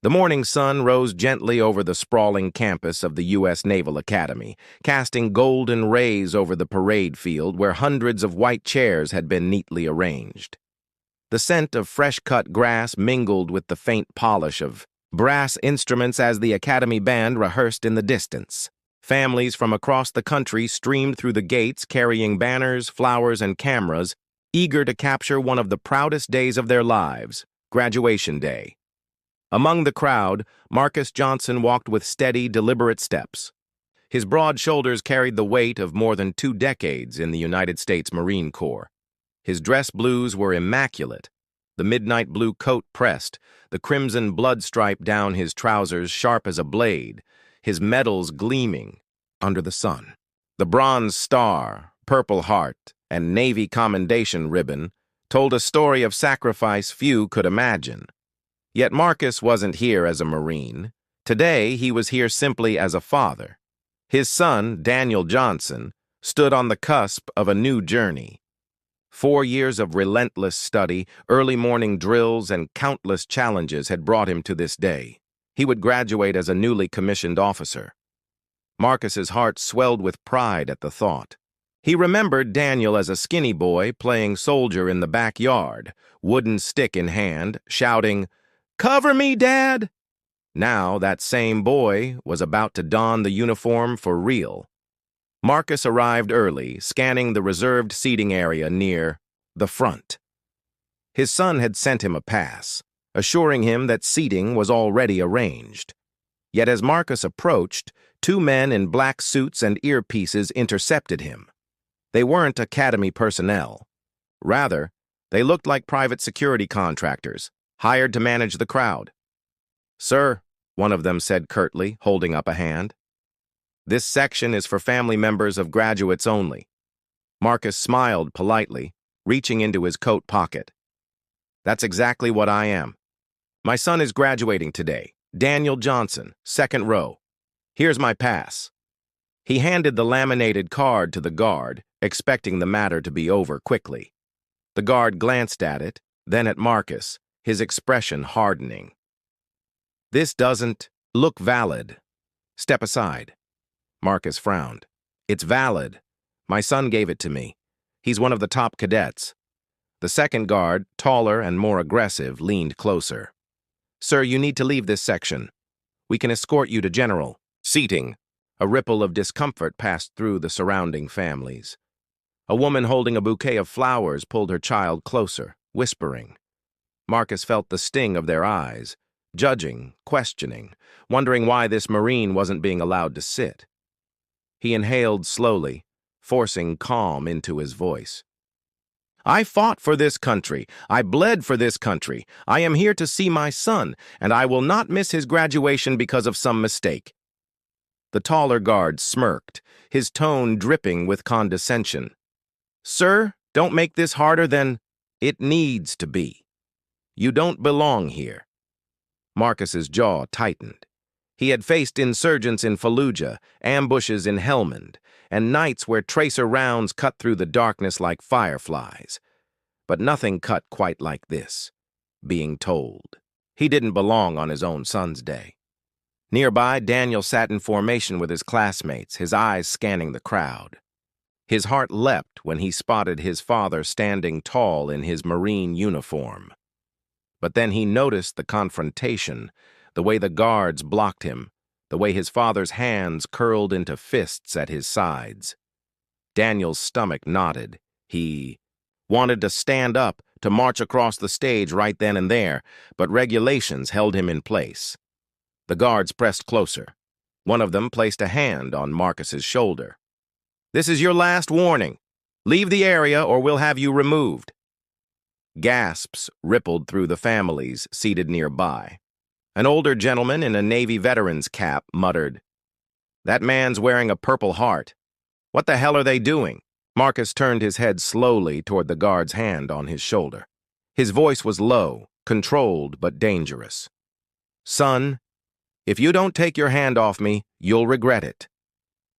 The morning sun rose gently over the sprawling campus of the U.S. Naval Academy, casting golden rays over the parade field where hundreds of white chairs had been neatly arranged. The scent of fresh-cut grass mingled with the faint polish of brass instruments as the Academy band rehearsed in the distance. Families from across the country streamed through the gates carrying banners, flowers, and cameras, eager to capture one of the proudest days of their lives, Graduation Day. Among the crowd, Marcus Johnson walked with steady, deliberate steps. His broad shoulders carried the weight of more than 2 decades in the United States Marine Corps. His dress blues were immaculate, the midnight blue coat pressed, the crimson blood stripe down his trousers sharp as a blade, his medals gleaming under the sun. The Bronze Star, Purple Heart, and Navy Commendation ribbon told a story of sacrifice few could imagine. Yet Marcus wasn't here as a Marine. Today, he was here simply as a father. His son, Daniel Johnson, stood on the cusp of a new journey. 4 years of relentless study, early morning drills, and countless challenges had brought him to this day. He would graduate as a newly commissioned officer. Marcus's heart swelled with pride at the thought. He remembered Daniel as a skinny boy playing soldier in the backyard, wooden stick in hand, shouting, "Cover me, Dad!" Now that same boy was about to don the uniform for real. Marcus arrived early, scanning the reserved seating area near the front. His son had sent him a pass, assuring him that seating was already arranged. Yet as Marcus approached, 2 men in black suits and earpieces intercepted him. They weren't Academy personnel. Rather, they looked like private security contractors, hired to manage the crowd. "Sir," one of them said curtly, holding up a hand. "This section is for family members of graduates only." Marcus smiled politely, reaching into his coat pocket. "That's exactly what I am. My son is graduating today, Daniel Johnson, 2nd row. Here's my pass." He handed the laminated card to the guard, expecting the matter to be over quickly. The guard glanced at it, then at Marcus, his expression hardening. "This doesn't look valid. Step aside." Marcus frowned. "It's valid. My son gave it to me. He's one of the top cadets." The second guard, taller and more aggressive, leaned closer. "Sir, you need to leave this section. We can escort you to general seating." A ripple of discomfort passed through the surrounding families. A woman holding a bouquet of flowers pulled her child closer, whispering. Marcus felt the sting of their eyes, judging, questioning, wondering why this Marine wasn't being allowed to sit. He inhaled slowly, forcing calm into his voice. "I fought for this country. I bled for this country. I am here to see my son, and I will not miss his graduation because of some mistake." The taller guard smirked, his tone dripping with condescension. "Sir, don't make this harder than it needs to be. You don't belong here." Marcus's jaw tightened. He had faced insurgents in Fallujah, ambushes in Helmand, and nights where tracer rounds cut through the darkness like fireflies. But nothing cut quite like this, being told he didn't belong on his own son's day. Nearby, Daniel sat in formation with his classmates, his eyes scanning the crowd. His heart leapt when he spotted his father standing tall in his Marine uniform. But then he noticed the confrontation, the way the guards blocked him, the way his father's hands curled into fists at his sides. Daniel's stomach knotted. He wanted to stand up, to march across the stage right then and there, but regulations held him in place. The guards pressed closer. One of them placed a hand on Marcus's shoulder. "This is your last warning. Leave the area or we'll have you removed." Gasps rippled through the families seated nearby. An older gentleman in a Navy veteran's cap muttered, "That man's wearing a Purple Heart. What the hell are they doing?" Marcus turned his head slowly toward the guard's hand on his shoulder. His voice was low, controlled but dangerous. "Son, if you don't take your hand off me, you'll regret it."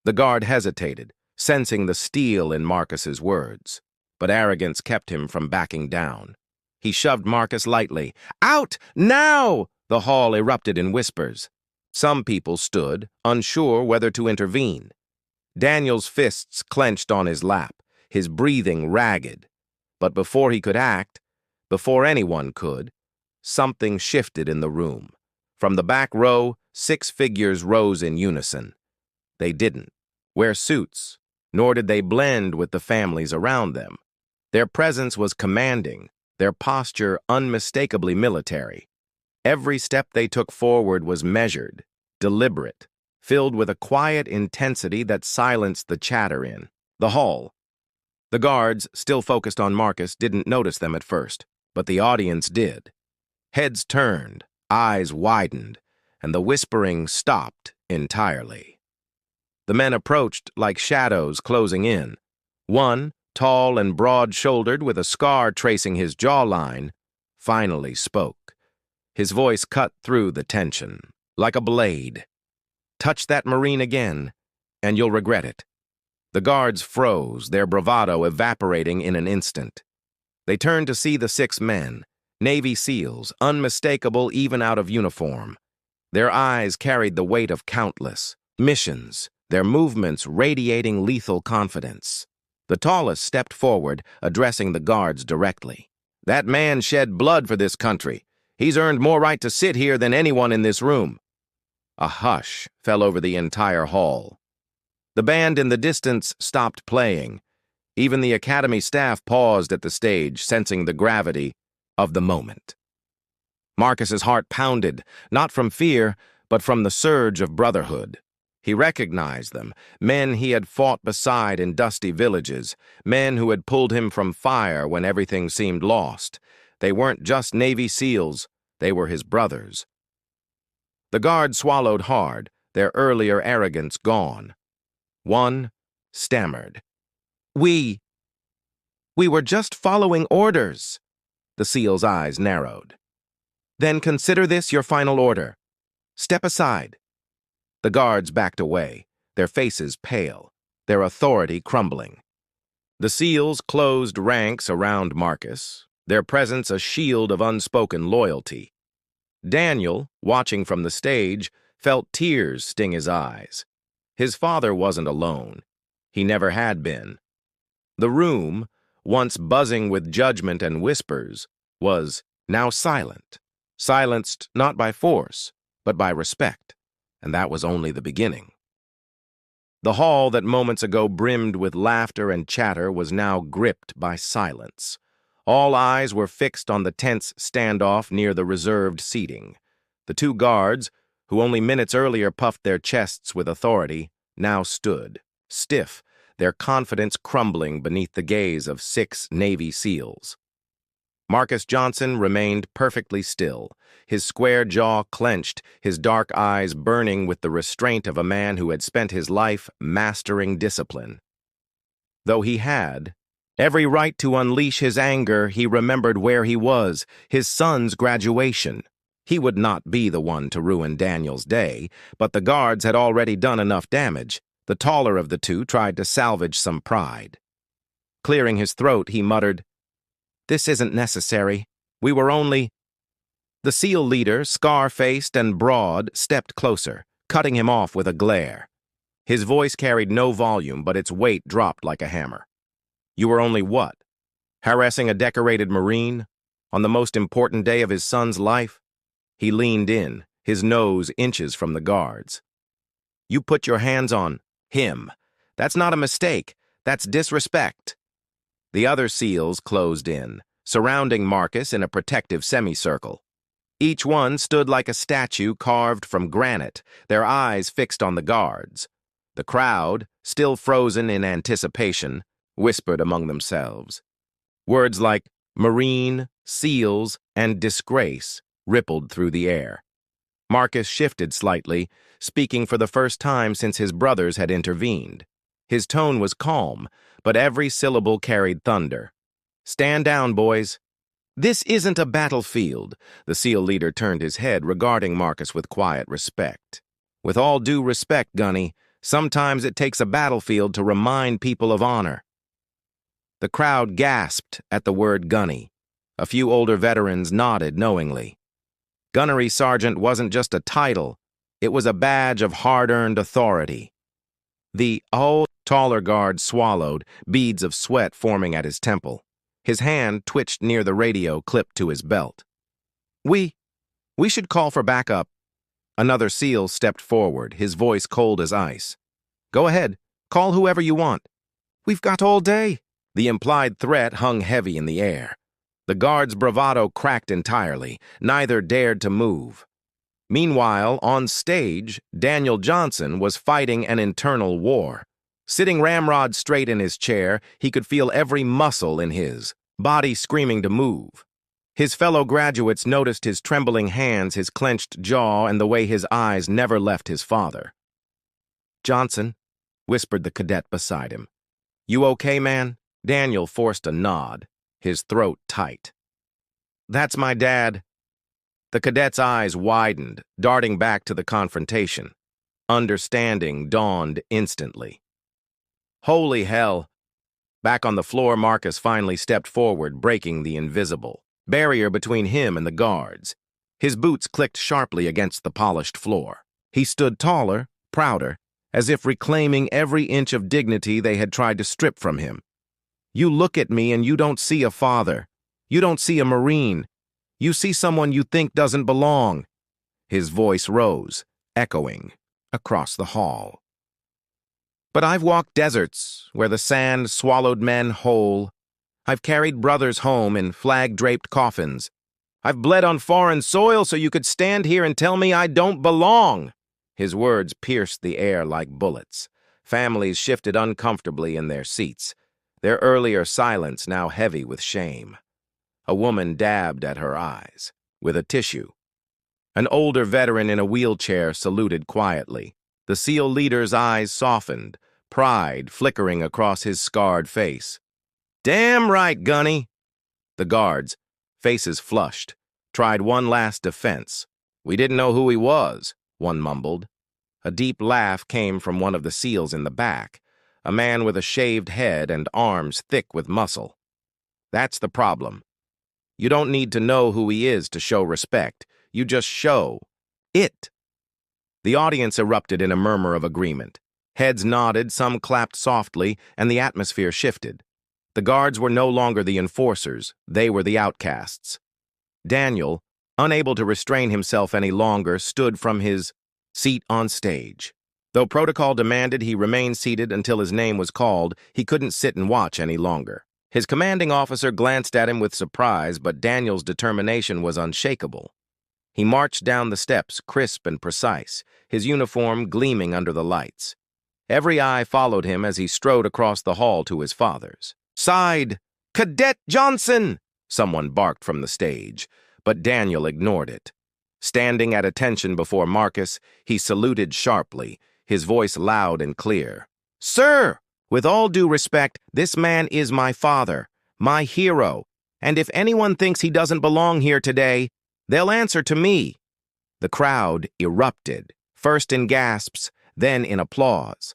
The guard hesitated, sensing the steel in Marcus's words, but arrogance kept him from backing down. He shoved Marcus lightly. "Out, now!" The hall erupted in whispers. Some people stood, unsure whether to intervene. Daniel's fists clenched on his lap, his breathing ragged. But before he could act, before anyone could, something shifted in the room. From the back row, 6 figures rose in unison. They didn't wear suits, nor did they blend with the families around them. Their presence was commanding, their posture unmistakably military. Every step they took forward was measured, deliberate, filled with a quiet intensity that silenced the chatter in the hall. The guards, still focused on Marcus, didn't notice them at first, but the audience did. Heads turned, eyes widened, and the whispering stopped entirely. The men approached like shadows closing in. One, tall and broad-shouldered with a scar tracing his jawline, finally spoke. His voice cut through the tension, like a blade. "Touch that Marine again, and you'll regret it." The guards froze, their bravado evaporating in an instant. They turned to see the 6 men, Navy SEALs, unmistakable even out of uniform. Their eyes carried the weight of countless missions, their movements radiating lethal confidence. The tallest stepped forward, addressing the guards directly. "That man shed blood for this country. He's earned more right to sit here than anyone in this room." A hush fell over the entire hall. The band in the distance stopped playing. Even the academy staff paused at the stage, sensing the gravity of the moment. Marcus's heart pounded, not from fear, but from the surge of brotherhood. He recognized them, men he had fought beside in dusty villages, men who had pulled him from fire when everything seemed lost. They weren't just Navy SEALs, they were his brothers. The guards swallowed hard, their earlier arrogance gone. One stammered. We were just following orders." The SEAL's eyes narrowed. "Then consider this your final order. Step aside." The guards backed away, their faces pale, their authority crumbling. The SEALs closed ranks around Marcus, their presence a shield of unspoken loyalty. Daniel, watching from the stage, felt tears sting his eyes. His father wasn't alone. He never had been. The room, once buzzing with judgment and whispers, was now silent. Silenced not by force, but by respect. And that was only the beginning. The hall that moments ago brimmed with laughter and chatter was now gripped by silence. All eyes were fixed on the tense standoff near the reserved seating. The 2 guards, who only minutes earlier puffed their chests with authority, now stood, stiff, their confidence crumbling beneath the gaze of 6 Navy SEALs. Marcus Johnson remained perfectly still, his square jaw clenched, his dark eyes burning with the restraint of a man who had spent his life mastering discipline. Though he had every right to unleash his anger, he remembered where he was, his son's graduation. He would not be the one to ruin Daniel's day, but the guards had already done enough damage. The taller of the 2 tried to salvage some pride. Clearing his throat, he muttered, "This isn't necessary. We were only—" The SEAL leader, scar-faced and broad, stepped closer, cutting him off with a glare. His voice carried no volume, but its weight dropped like a hammer. "You were only what? Harassing a decorated Marine? On the most important day of his son's life?" He leaned in, his nose inches from the guards. "You put your hands on him. That's not a mistake. That's disrespect." The other SEALs closed in, surrounding Marcus in a protective semicircle. Each one stood like a statue carved from granite, their eyes fixed on the guards. The crowd, still frozen in anticipation, whispered among themselves. Words like Marine, SEALs, and disgrace rippled through the air. Marcus shifted slightly, speaking for the first time since his brothers had intervened. His tone was calm, but every syllable carried thunder. "Stand down, boys." "This isn't a battlefield." The SEAL leader turned his head, regarding Marcus with quiet respect. "With all due respect, Gunny, sometimes it takes a battlefield to remind people of honor." The crowd gasped at the word Gunny. A few older veterans nodded knowingly. Gunnery sergeant wasn't just a title, it was a badge of hard-earned authority. The taller guard swallowed, beads of sweat forming at his temple. His hand twitched near the radio clipped to his belt. We should call for backup. Another SEAL stepped forward, his voice cold as ice. Go ahead, call whoever you want. We've got all day. The implied threat hung heavy in the air. The guard's bravado cracked entirely. Neither dared to move. Meanwhile, on stage, Daniel Johnson was fighting an internal war. Sitting ramrod straight in his chair, he could feel every muscle in his body screaming to move. His fellow graduates noticed his trembling hands, his clenched jaw, and the way his eyes never left his father. Johnson, whispered the cadet beside him. You okay, man? Daniel forced a nod, his throat tight. That's my dad. The cadet's eyes widened, darting back to the confrontation. Understanding dawned instantly. Holy hell! Back on the floor, Marcus finally stepped forward, breaking the invisible barrier between him and the guards. His boots clicked sharply against the polished floor. He stood taller, prouder, as if reclaiming every inch of dignity they had tried to strip from him. You look at me and you don't see a father. You don't see a Marine. You see someone you think doesn't belong. His voice rose, echoing across the hall. But I've walked deserts where the sand swallowed men whole. I've carried brothers home in flag-draped coffins. I've bled on foreign soil so you could stand here and tell me I don't belong. His words pierced the air like bullets. Families shifted uncomfortably in their seats, their earlier silence now heavy with shame. A woman dabbed at her eyes with a tissue. An older veteran in a wheelchair saluted quietly. The SEAL leader's eyes softened, pride flickering across his scarred face. Damn right, Gunny! The guards, faces flushed, tried one last defense. We didn't know who he was, one mumbled. A deep laugh came from one of the SEALs in the back, a man with a shaved head and arms thick with muscle. That's the problem. You don't need to know who he is to show respect. You just show it. The audience erupted in a murmur of agreement. Heads nodded, some clapped softly, and the atmosphere shifted. The guards were no longer the enforcers, they were the outcasts. Daniel, unable to restrain himself any longer, stood from his seat on stage. Though protocol demanded he remain seated until his name was called, he couldn't sit and watch any longer. His commanding officer glanced at him with surprise, but Daniel's determination was unshakable. He marched down the steps, crisp and precise, his uniform gleaming under the lights. Every eye followed him as he strode across the hall to his father's. Side! Cadet Johnson! Someone barked from the stage, but Daniel ignored it. Standing at attention before Marcus, he saluted sharply, his voice loud and clear. Sir! With all due respect, this man is my father, my hero, and if anyone thinks he doesn't belong here today, they'll answer to me. The crowd erupted, first in gasps, then in applause.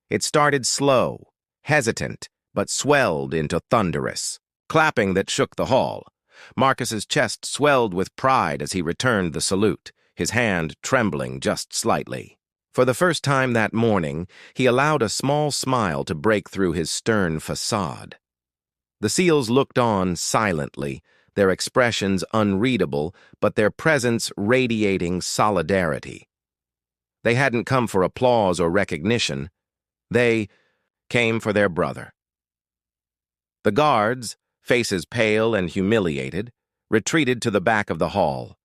It started slow, hesitant, but swelled into thunderous, clapping that shook the hall. Marcus's chest swelled with pride as he returned the salute, his hand trembling just slightly. For the first time that morning, he allowed a small smile to break through his stern facade. The SEALs looked on silently, their expressions unreadable, but their presence radiating solidarity. They hadn't come for applause or recognition. They came for their brother. The guards, faces pale and humiliated, retreated to the back of the hall.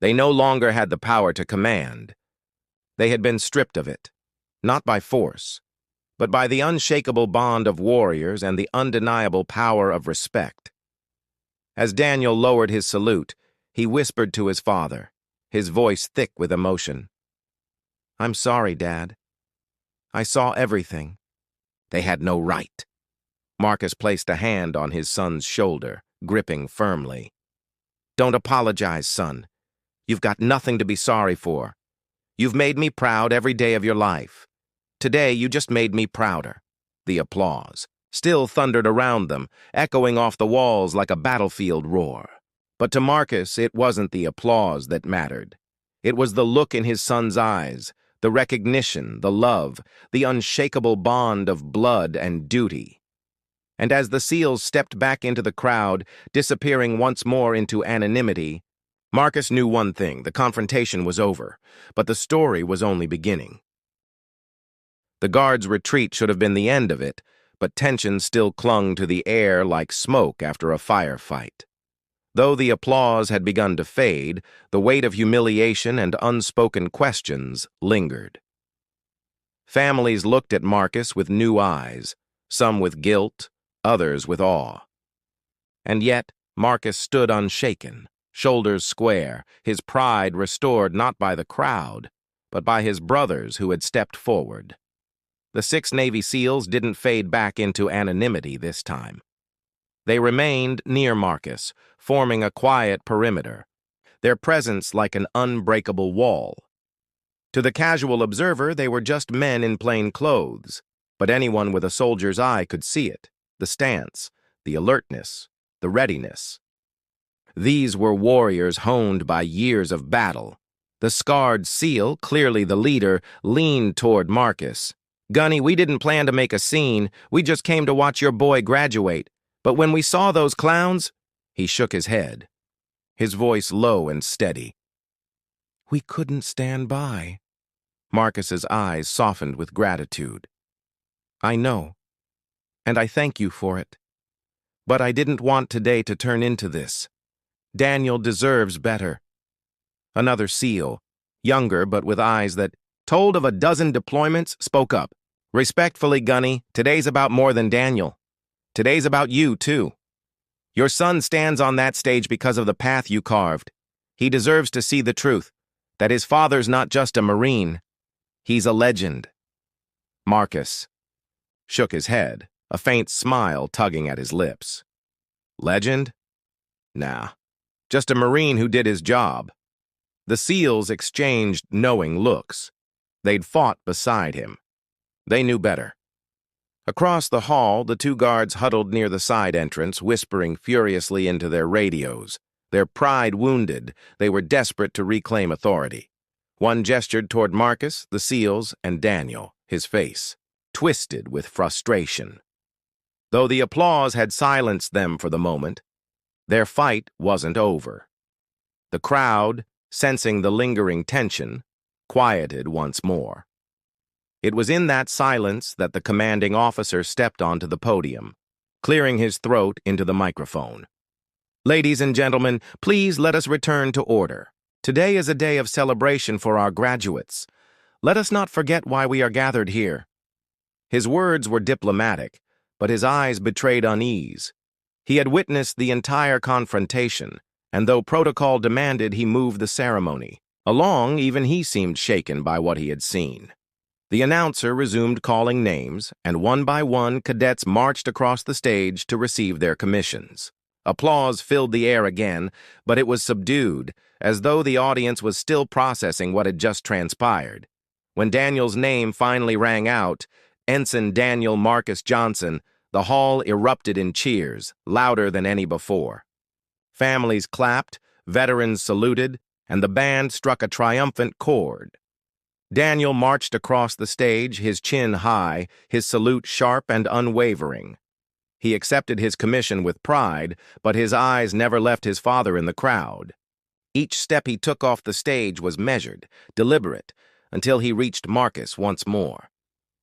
They no longer had the power to command. They had been stripped of it, not by force, but by the unshakable bond of warriors and the undeniable power of respect. As Daniel lowered his salute, he whispered to his father, his voice thick with emotion. I'm sorry, Dad. I saw everything. They had no right. Marcus placed a hand on his son's shoulder, gripping firmly. Don't apologize, son. You've got nothing to be sorry for. You've made me proud every day of your life. Today, you just made me prouder. The applause still thundered around them, echoing off the walls like a battlefield roar. But to Marcus, it wasn't the applause that mattered. It was the look in his son's eyes, the recognition, the love, the unshakable bond of blood and duty. And as the SEALs stepped back into the crowd, disappearing once more into anonymity, Marcus knew one thing: the confrontation was over, but the story was only beginning. The guards' retreat should have been the end of it, but tension still clung to the air like smoke after a firefight. Though the applause had begun to fade, the weight of humiliation and unspoken questions lingered. Families looked at Marcus with new eyes, some with guilt, others with awe. And yet, Marcus stood unshaken, shoulders square, his pride restored not by the crowd, but by his brothers who had stepped forward. The 6 Navy SEALs didn't fade back into anonymity this time. They remained near Marcus, forming a quiet perimeter, their presence like an unbreakable wall. To the casual observer, they were just men in plain clothes, but anyone with a soldier's eye could see it: the stance, the alertness, the readiness. These were warriors honed by years of battle. The scarred SEAL, clearly the leader, leaned toward Marcus. "Gunny, we didn't plan to make a scene. We just came to watch your boy graduate. But when we saw those clowns—" He shook his head, his voice low and steady. "We couldn't stand by." Marcus's eyes softened with gratitude. "I know, and I thank you for it. But I didn't want today to turn into this. Daniel deserves better." Another SEAL, younger but with eyes that told of a dozen deployments, spoke up. "Respectfully, Gunny, today's about more than Daniel. Today's about you, too. Your son stands on that stage because of the path you carved. He deserves to see the truth, that his father's not just a Marine. He's a legend." Marcus shook his head, a faint smile tugging at his lips. "Legend? Nah, just a Marine who did his job." The SEALs exchanged knowing looks. They'd fought beside him. They knew better. Across the hall, the 2 guards huddled near the side entrance, whispering furiously into their radios. Their pride wounded, they were desperate to reclaim authority. One gestured toward Marcus, the SEALs, and Daniel, his face twisted with frustration. Though the applause had silenced them for the moment, their fight wasn't over. The crowd, sensing the lingering tension, quieted once more. It was in that silence that the commanding officer stepped onto the podium, clearing his throat into the microphone. "Ladies and gentlemen, please let us return to order. Today is a day of celebration for our graduates. Let us not forget why we are gathered here." His words were diplomatic, but his eyes betrayed unease. He had witnessed the entire confrontation, and though protocol demanded he move the ceremony along, even he seemed shaken by what he had seen. The announcer resumed calling names, and one by one, cadets marched across the stage to receive their commissions. Applause filled the air again, but it was subdued, as though the audience was still processing what had just transpired. When Daniel's name finally rang out, Ensign Daniel Marcus Johnson, the hall erupted in cheers, louder than any before. Families clapped, veterans saluted, and the band struck a triumphant chord. Daniel marched across the stage, his chin high, his salute sharp and unwavering. He accepted his commission with pride, but his eyes never left his father in the crowd. Each step he took off the stage was measured, deliberate, until he reached Marcus once more.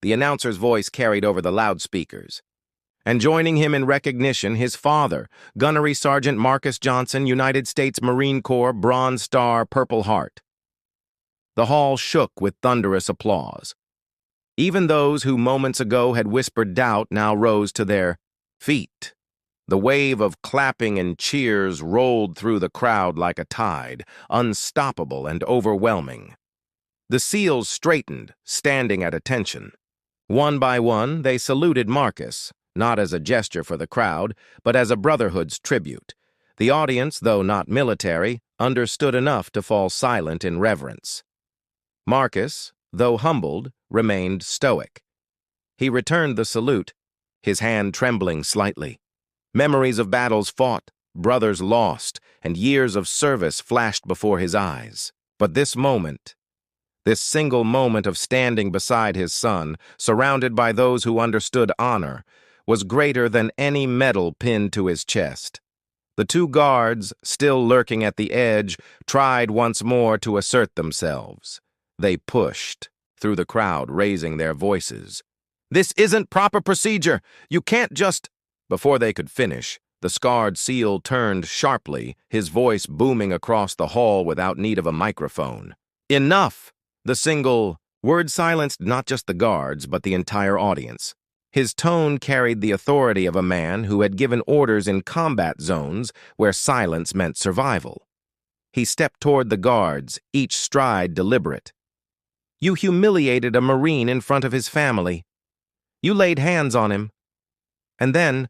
The announcer's voice carried over the loudspeakers. And joining him in recognition, his father, Gunnery Sergeant Marcus Johnson, United States Marine Corps, Bronze Star, Purple Heart. The hall shook with thunderous applause. Even those who moments ago had whispered doubt now rose to their feet. The wave of clapping and cheers rolled through the crowd like a tide, unstoppable and overwhelming. The SEALs straightened, standing at attention. One by one, they saluted Marcus, not as a gesture for the crowd, but as a Brotherhood's tribute. The audience, though not military, understood enough to fall silent in reverence. Marcus, though humbled, remained stoic. He returned the salute, his hand trembling slightly. Memories of battles fought, brothers lost, and years of service flashed before his eyes. But this single moment of standing beside his son, surrounded by those who understood honor, was greater than any medal pinned to his chest. The two guards, still lurking at the edge, tried once more to assert themselves. They pushed through the crowd, raising their voices. "This isn't proper procedure! You can't just—" Before they could finish, the scarred SEAL turned sharply, his voice booming across the hall without need of a microphone. "Enough!" The single word silenced not just the guards, but the entire audience. His tone carried the authority of a man who had given orders in combat zones where silence meant survival. He stepped toward the guards, each stride deliberate. "You humiliated a Marine in front of his family. You laid hands on him. And then,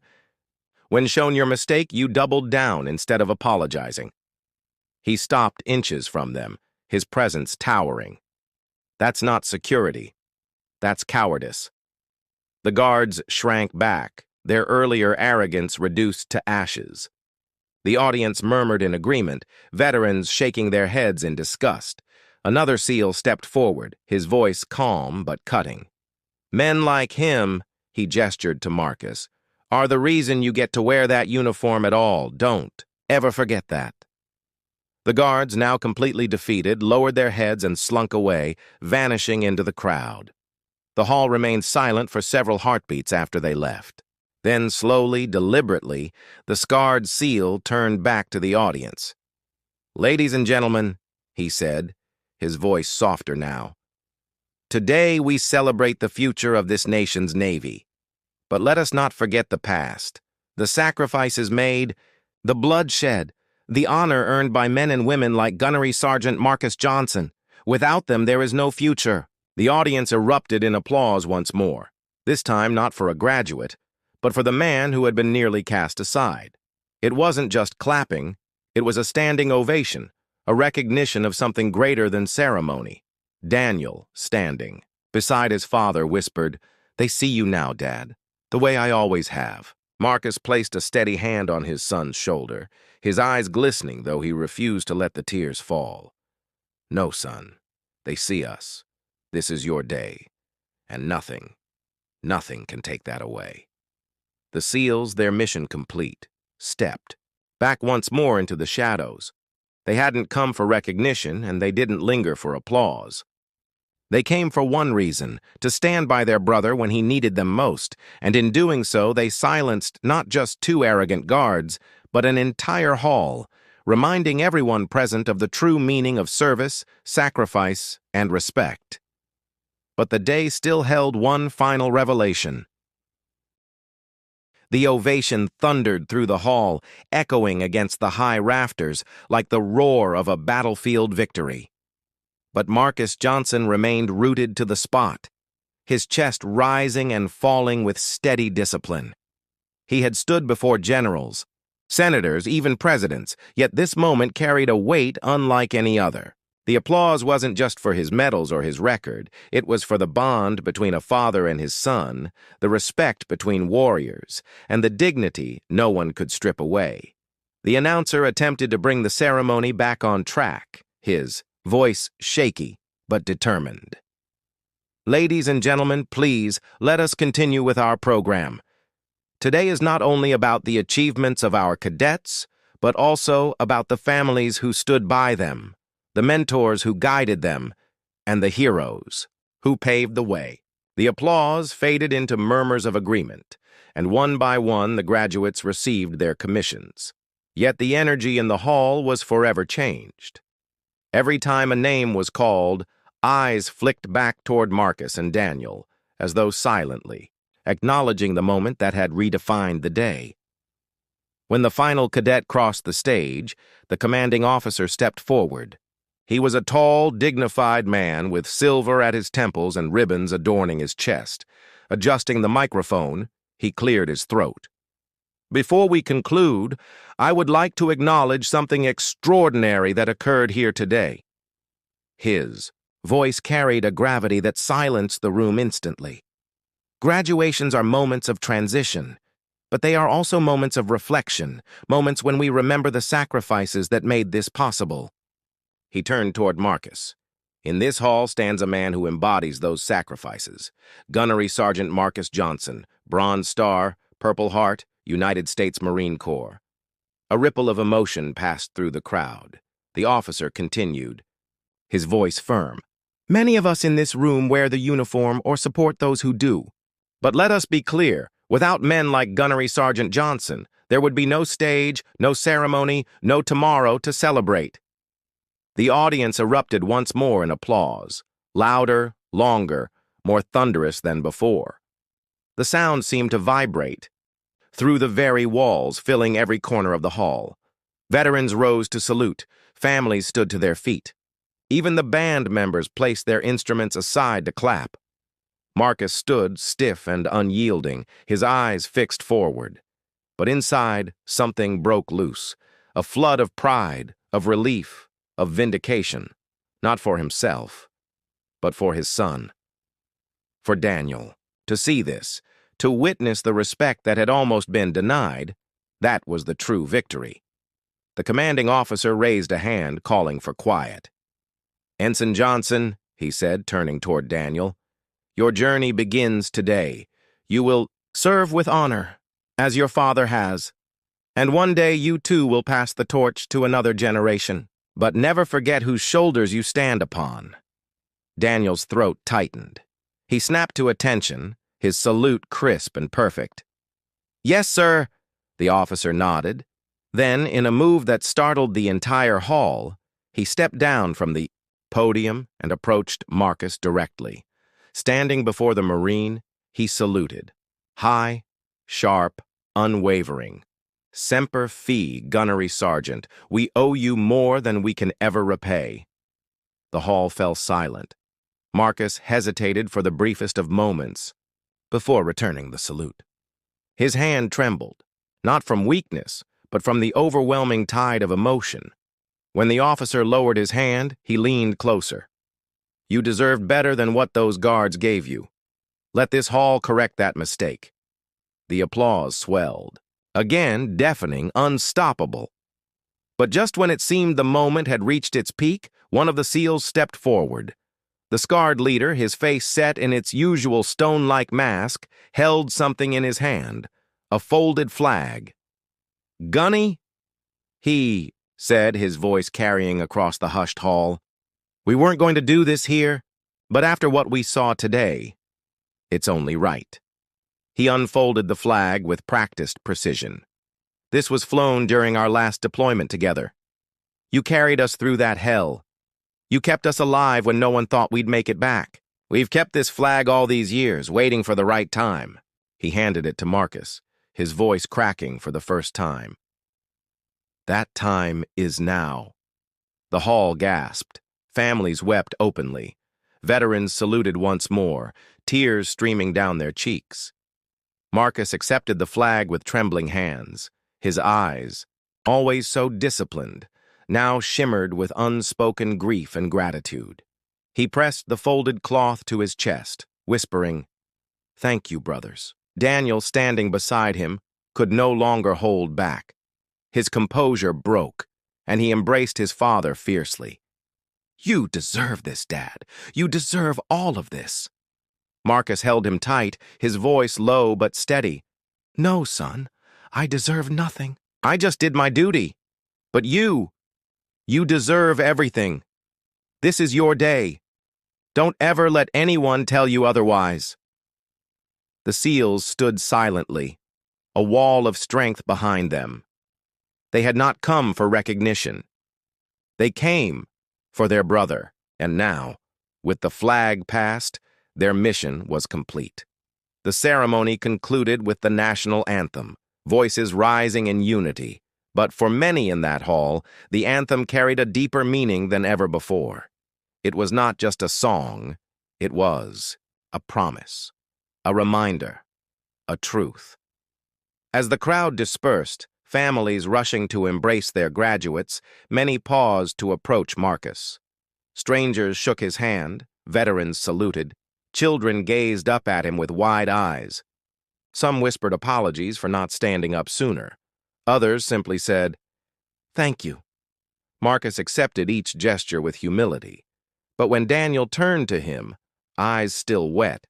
when shown your mistake, you doubled down instead of apologizing." He stopped inches from them, his presence towering. "That's not security. That's cowardice." The guards shrank back, their earlier arrogance reduced to ashes. The audience murmured in agreement, veterans shaking their heads in disgust. Another SEAL stepped forward, his voice calm but cutting. "Men like him," he gestured to Marcus, "are the reason you get to wear that uniform at all. Don't ever forget that." The guards, now completely defeated, lowered their heads and slunk away, vanishing into the crowd. The hall remained silent for several heartbeats after they left. Then, slowly, deliberately, the scarred SEAL turned back to the audience. "Ladies and gentlemen," he said, his voice softer now, "today we celebrate the future of this nation's Navy. But let us not forget the past, the sacrifices made, the bloodshed, the honor earned by men and women like Gunnery Sergeant Marcus Johnson. Without them, there is no future." The audience erupted in applause once more, this time not for a graduate, but for the man who had been nearly cast aside. It wasn't just clapping, it was a standing ovation, a recognition of something greater than ceremony. Daniel, standing beside his father, whispered, "They see you now, Dad, the way I always have." Marcus placed a steady hand on his son's shoulder, his eyes glistening, though he refused to let the tears fall. "No, son, they see us. This is your day, and nothing can take that away." The SEALs, their mission complete, stepped back once more into the shadows. They hadn't come for recognition, and they didn't linger for applause. They came for one reason, to stand by their brother when he needed them most, and in doing so they silenced not just two arrogant guards, but an entire hall, reminding everyone present of the true meaning of service, sacrifice, and respect. But the day still held one final revelation. The ovation thundered through the hall, echoing against the high rafters like the roar of a battlefield victory. But Marcus Johnson remained rooted to the spot, his chest rising and falling with steady discipline. He had stood before generals, senators, even presidents, yet this moment carried a weight unlike any other. The applause wasn't just for his medals or his record. It was for the bond between a father and his son, the respect between warriors, and the dignity no one could strip away. The announcer attempted to bring the ceremony back on track, his voice shaky but determined. "Ladies and gentlemen, please, let us continue with our program. Today is not only about the achievements of our cadets, but also about the families who stood by them, the mentors who guided them, and the heroes who paved the way." The applause faded into murmurs of agreement, and one by one the graduates received their commissions. Yet the energy in the hall was forever changed. Every time a name was called, eyes flicked back toward Marcus and Daniel, as though silently, acknowledging the moment that had redefined the day. When the final cadet crossed the stage, the commanding officer stepped forward. He was a tall, dignified man with silver at his temples and ribbons adorning his chest. Adjusting the microphone, he cleared his throat. "Before we conclude, I would like to acknowledge something extraordinary that occurred here today." His voice carried a gravity that silenced the room instantly. Graduations are moments of transition, but they are also moments of reflection, moments when we remember the sacrifices that made this possible. He turned toward Marcus. In this hall stands a man who embodies those sacrifices. Gunnery Sergeant Marcus Johnson, Bronze Star, Purple Heart, United States Marine Corps. A ripple of emotion passed through the crowd. The officer continued, his voice firm. Many of us in this room wear the uniform or support those who do. But let us be clear, without men like Gunnery Sergeant Johnson, there would be no stage, no ceremony, no tomorrow to celebrate. The audience erupted once more in applause, louder, longer, more thunderous than before. The sound seemed to vibrate through the very walls, filling every corner of the hall. Veterans rose to salute. Families stood to their feet. Even the band members placed their instruments aside to clap. Marcus stood stiff and unyielding, his eyes fixed forward. But inside, something broke loose, a flood of pride, of relief, of vindication, not for himself, but for his son. For Daniel, to see this, to witness the respect that had almost been denied, that was the true victory. The commanding officer raised a hand, calling for quiet. Ensign Johnson, he said, turning toward Daniel, your journey begins today. You will serve with honor, as your father has. And one day you too will pass the torch to another generation. But never forget whose shoulders you stand upon. Daniel's throat tightened. He snapped to attention, his salute crisp and perfect. Yes, sir, the officer nodded. Then, in a move that startled the entire hall, he stepped down from the podium and approached Marcus directly. Standing before the Marine, he saluted. High, sharp, unwavering. Semper Fi, Gunnery Sergeant, we owe you more than we can ever repay. The hall fell silent. Marcus hesitated for the briefest of moments before returning the salute. His hand trembled, not from weakness, but from the overwhelming tide of emotion. When the officer lowered his hand, he leaned closer. You deserved better than what those guards gave you. Let this hall correct that mistake. The applause swelled. Again, deafening, unstoppable. But just when it seemed the moment had reached its peak, one of the SEALs stepped forward. The scarred leader, his face set in its usual stone-like mask, held something in his hand, a folded flag. Gunny? He said, his voice carrying across the hushed hall. We weren't going to do this here, but after what we saw today, it's only right. He unfolded the flag with practiced precision. This was flown during our last deployment together. You carried us through that hell. You kept us alive when no one thought we'd make it back. We've kept this flag all these years, waiting for the right time. He handed it to Marcus, his voice cracking for the first time. That time is now. The hall gasped. Families wept openly. Veterans saluted once more, tears streaming down their cheeks. Marcus accepted the flag with trembling hands. His eyes, always so disciplined, now shimmered with unspoken grief and gratitude. He pressed the folded cloth to his chest, whispering, Thank you, brothers. Daniel, standing beside him, could no longer hold back. His composure broke, and he embraced his father fiercely. You deserve this, Dad. You deserve all of this. Marcus held him tight, his voice low but steady. No, son, I deserve nothing. I just did my duty. But you deserve everything. This is your day. Don't ever let anyone tell you otherwise. The SEALs stood silently, a wall of strength behind them. They had not come for recognition. They came for their brother, and now, with the flag passed, their mission was complete. The ceremony concluded with the national anthem, voices rising in unity. But for many in that hall, the anthem carried a deeper meaning than ever before. It was not just a song, it was a promise, a reminder, a truth. As the crowd dispersed, families rushing to embrace their graduates, many paused to approach Marcus. Strangers shook his hand, veterans saluted, children gazed up at him with wide eyes. Some whispered apologies for not standing up sooner. Others simply said, "Thank you." Marcus accepted each gesture with humility. But when Daniel turned to him, eyes still wet,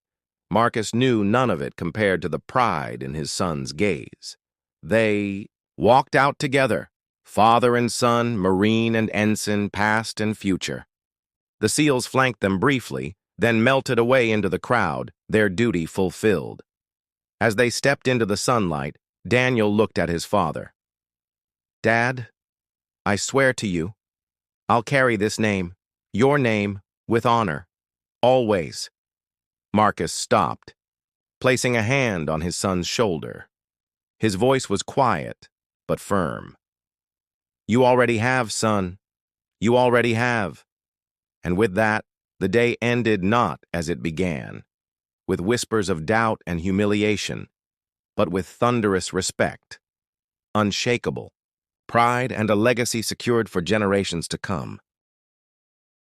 Marcus knew none of it compared to the pride in his son's gaze. They walked out together, father and son, Marine and ensign, past and future. The SEALs flanked them briefly, then melted away into the crowd, their duty fulfilled. As they stepped into the sunlight, Daniel looked at his father. "Dad, I swear to you, I'll carry this name, your name, with honor, always." Marcus stopped, placing a hand on his son's shoulder. His voice was quiet, but firm. "You already have, son. You already have." And with that, the day ended not as it began, with whispers of doubt and humiliation, but with thunderous respect, unshakable, pride and a legacy secured for generations to come.